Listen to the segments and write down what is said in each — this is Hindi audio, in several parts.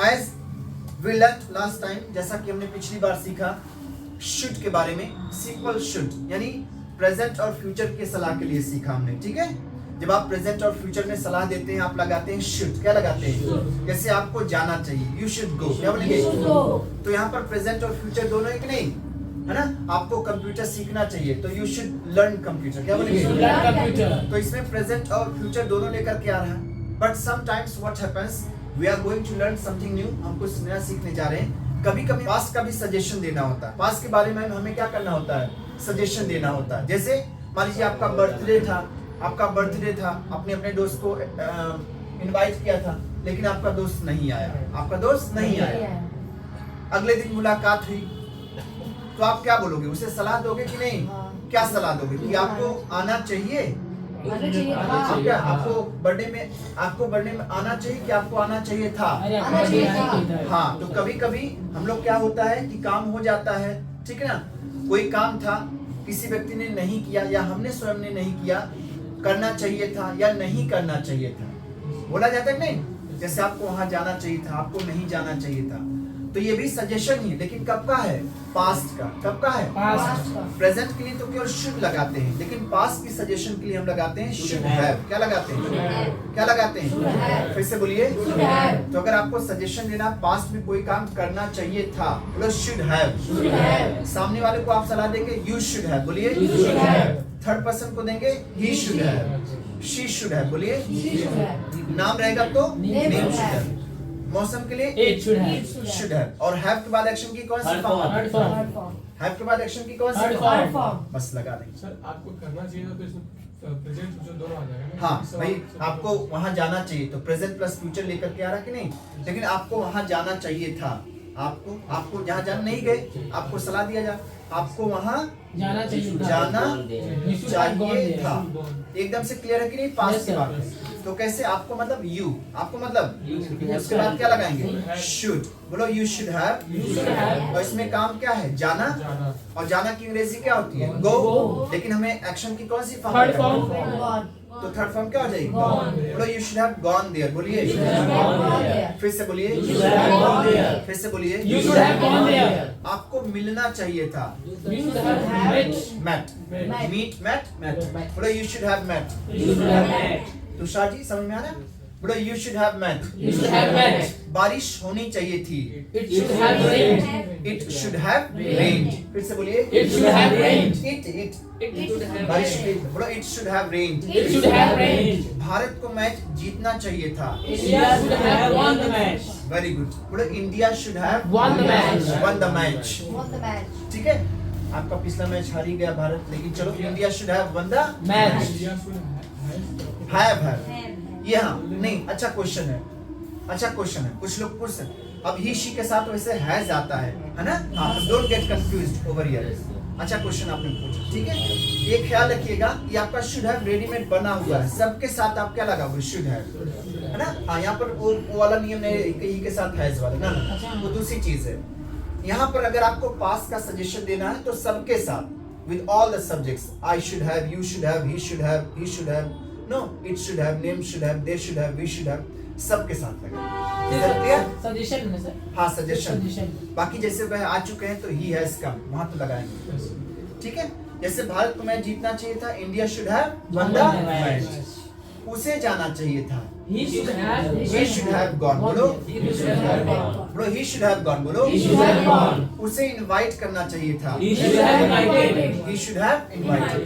As we learn last time, जैसा कि हमने पिछली बार सीखा शुड के बारे में, सिंपल शुड यानी प्रेजेंट और फ्यूचर के सलाह के लिए सीखा हमने, ठीक है। जब आप प्रेजेंट और फ्यूचर में सलाह देते हैं आप लगाते हैं शुड। क्या लगाते हैं? जैसे आपको जाना चाहिए, यू शुड गो। क्या बोलेंगे? तो यहाँ पर प्रेजेंट और फ्यूचर दोनों एक नहीं है ना। आपको कंप्यूटर सीखना चाहिए तो यू शुड लर्न कंप्यूटर। क्या बोलेंगे? तो इसमें प्रेजेंट और फ्यूचर दोनों लेकर के आ रहा है। But sometimes what happens, we are going to learn something new, हम कुछ नया सीखने जा रहे हैं। कभी कभी पास्ट का भी सजेशन देना होता है। पास्ट के बारे में हमें क्या करना होता है? सजेशन देना होता है। जैसे मान लीजिए आपका बर्थडे था, आपने अपने दोस्त को इनवाइट किया था लेकिन आपका दोस्त नहीं आया, अगले दिन मुलाकात हुई तो आप क्या बोलोगे? उसे सलाह दोगे कि नहीं? क्या सलाह दोगे? कि आपको आना चाहिए, आपको बर्थडे में आना चाहिए कि आपको आना चाहिए था? हाँ, तो कभी कभी हम लोग क्या होता है कि काम हो जाता है, ठीक है ना, कोई काम था किसी व्यक्ति ने नहीं किया या हमने स्वयं ने नहीं किया, करना चाहिए था या नहीं करना चाहिए था, बोला जाता है नहीं। जैसे आपको वहां जाना चाहिए था, आपको नहीं जाना चाहिए था, तो ये भी सजेशन ही है, लेकिन कब का है? पास्ट का। कब का है? पास्ट का। प्रेजेंट के लिए तो केवल शुड लगाते हैं, लेकिन पास्ट की सजेशन के लिए हम लगाते हैं शुड हैव। क्या लगाते हैं? क्या लगाते हैं? फिर से बोलिए। तो अगर आपको सजेशन देना पास्ट में कोई काम करना चाहिए था, बोलो शुड हैव। सामने वाले को आप सलाह देंगे यू शुड हैव, बोलिए। थर्ड पर्सन को देंगे he should have, she should have, बोलिए। नाम रहेगा तो नेम शुड हैव। मौसम के लिए इट शुड हैव। और हैव के बाद एक्शन की कौन सी फॉर्म? हैव के बाद एक्शन की कौन सी फॉर्म? बस लगा देंगे। सर आपको करना चाहिए था तो इसमें प्रेजेंट फ्यूचर दोनों आ जाएगा। हाँ भाई, आपको वहां जाना चाहिए तो प्रेजेंट प्लस फ्यूचर लेकर के आ रहा कि नहीं? लेकिन आपको वहां जाना चाहिए था, आपको जहाँ जाना नहीं गए, आपको सलाह दिया जा, आपको वहां जाना चाहिए था। एकदम से क्लियर है कि नहीं? पास्ट की बात है तो कैसे? आपको मतलब यू, आपको मतलब उसके बाद क्या लगाएंगे? शुड। बोलो यू शुड हैव। और इसमें काम क्या है? जाना। और जाना की अंग्रेजी क्या होती है? गो। लेकिन हमें एक्शन की कौन सी फॉर्म? तो थर्ड फॉर्म क्या हो जाएगी? बोलो you should have gone there, बोलिए। फिर से बोलिए। फिर से बोलिए। You should have gone there. आपको मिलना चाहिए था, met। बोलो you should have met. Tushar ji समझ में आ रहा है? बोलो यू शुड हैव मेट। बारिश होनी चाहिए थी, It should have rained. It should have rained. फिर से बोलिए। It should have rained. बारिश हुई, बोलो it should have rained. It should have rained. Bharat को मैच जीतना चाहिए था, India should have won the match. Very good. बोलो India should have Won the match. Won the match. ठीक है, आपका पिछला मैच हार ही गया भारत, लेकिन चलो India should have one the Match. India should have. ये हाँ नहीं, अच्छा क्वेश्चन है, कुछ लोग पूछ सकते। अब ही शी के साथ वैसे हैज आता है ना? हाँ, तो don't get confused over here. अच्छा क्वेश्चन आपने पूछा, ठीक है। ये ख्याल रखिएगा कि आपका शुड हैव रेडीमेड बना हुआ है, सबके साथ आप क्या लगाओगे? शुड हैव, है ना? हाँ, यहाँ पर वो वाला नियम नहीं, ही के साथ हैज वाला ना, वो दूसरी चीज है। यहाँ पर अगर आपको पास का सजेशन देना है तो सबके साथ, with all the subjects, I should have, you should have, he should have, no, it should have, name should have, they should have, we should have, सबके साथ लगाएंगे। Suggestion में सर। हाँ, सजेशन। बाकी जैसे वह आ चुके हैं तो he has come, वहां तो लगाएंगे, ठीक है। जैसे भारत को मैच जीतना चाहिए था, India should have one the match. उसे जाना चाहिए था, He should have gone, बोलो। He should have gone. बोलो he should have gone, बोलो। He should have gone. उसे इनवाइट करना चाहिए था, He should have invited. he should have invited।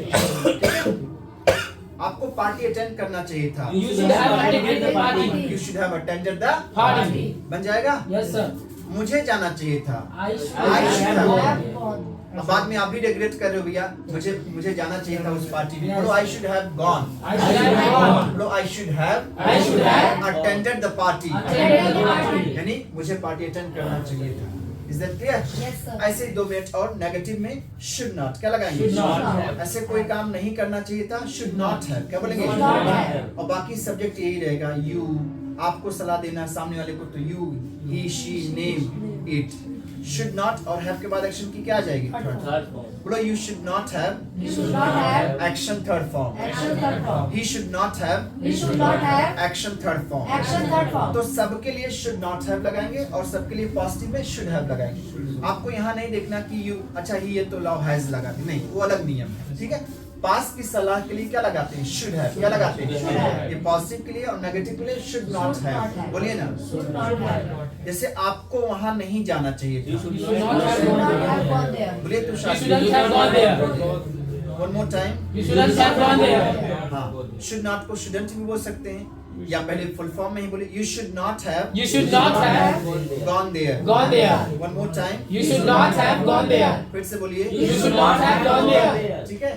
आपको पार्टी अटेंड करना चाहिए था, You should have attended the party. you should have attended the Party. बन जाएगा। Yes sir. मुझे जाना चाहिए था, I I should should have have gone. अब बाद में आप भी रिग्रेट कर रहे हो भैया, मुझे जाना चाहिए था उस पार्टी में। बोलो I should have gone, I should have gone. बोलो I should have attended the party, Attended the party. यानी मुझे पार्टी अटेंड करना चाहिए था। Is that clear? Yes, sir. ऐसे 2 मिनट और नेगेटिव में should not क्या लगाएंगे? Should not have. ऐसे कोई काम नहीं करना चाहिए था, should not have क्या बोलेंगे? Should not have. और बाकी सब्जेक्ट यही रहेगा, you, आपको सलाह देना सामने वाले को, तो you, he, she, name, it. Should not और हैव के बाद एक्शन की क्या आ जाएगी? Third form. बोलो, you should not have, You should not have action third form. action third form. He should not have, He should not have action third form. action third form. तो सबके लिए शुड नॉट हैव लगाएंगे और सबके लिए पॉजिटिव में शुड हैव लगाएंगे। आपको यहाँ नहीं देखना कि यू, अच्छा ही ये तो लव हैज लगा दी, नहीं, वो अलग नियम है, ठीक है। पास की सलाह के लिए क्या लगाते हैं? Should have. क्या लगाते हैं? Should have. ये पॉजिटिव के लिए और नेगेटिव के लिए should not Should not have. have. बोलिए ना, Should not have. जैसे आपको वहां नहीं जाना चाहिए You था। should You should not have gone there. बोलिए You Tushar, shouldn't have gone there. One more time. You shouldn't have gone there. हाँ, शुड नॉट को शुडंट भी बोल सकते हैं, या पहले फुल फॉर्म में ही बोले, you should not have You should not have gone there. gone there. One more time. You should not have gone there. फिर से बोलिए, You should not have gone there. ठीक है।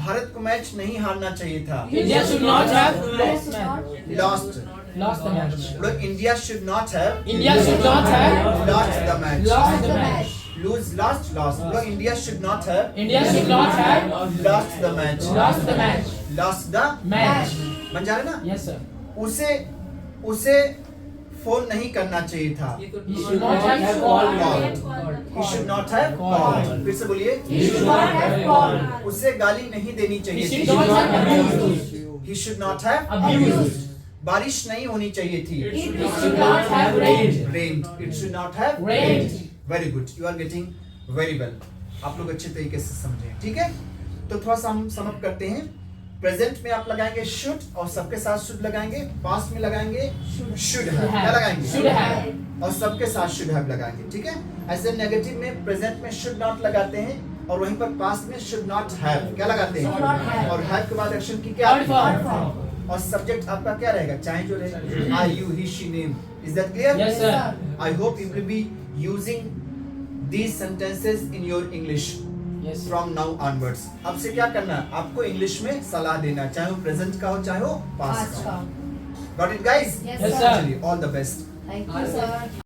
भारत को मैच नहीं हारना चाहिए था, India should not have India should not lost. lost the match. लोग India should not have India should not have lost the match. lost the the match. match. Lose, lost, lost. लोग India should not have India should not have lost the match. lost the match. Lost the Match. बन जा रहे ना। Yes, sir. उसे फोन नहीं करना चाहिए था। He should not have called. He should not have Called. called। फिर से बोलिए, He should not have called. उसे गाली नहीं देनी He चाहिए should थी। not have abused. He should not have Abused. बारिश नहीं होनी चाहिए थी। It It should not have rained. Rained. It should not have Rained. Very good. You are getting very well. आप लोग अच्छे तरीके से समझे, ठीक है। तो थोड़ा सा हम सम अप करते हैं। प्रेजेंट में आप लगाएंगे शुड और सबके साथ शुड लगाएंगे। पास्ट में लगाएंगे शुड हैव। क्या लगाएंगे? Should have. और सबके साथ शुड हैव लगाएंगे, ठीक है। ऐसे नेगेटिव में प्रेजेंट में शुड नॉट लगाते हैं और वहीं पर पास्ट में शुड नॉट हैव क्या लगाते Should not हैं? have. और हैव के बाद एक्शन की क्या Third आती है? form. form. और सब्जेक्ट आपका क्या रहेगा? चाहे जो रहेगा, I, you, he, she, name. Is that clear? Yes, sir. I hope you will be using these sentences in your English Yes. from now onwards. अब से क्या करना है? आपको इंग्लिश में सलाह देना, चाहे वो प्रेजेंट का हो चाहे वो पास्ट Past का हो। form. Got it, guys? Yes, Yes, sir. sir. चलिए, all the best. Thank you, sir.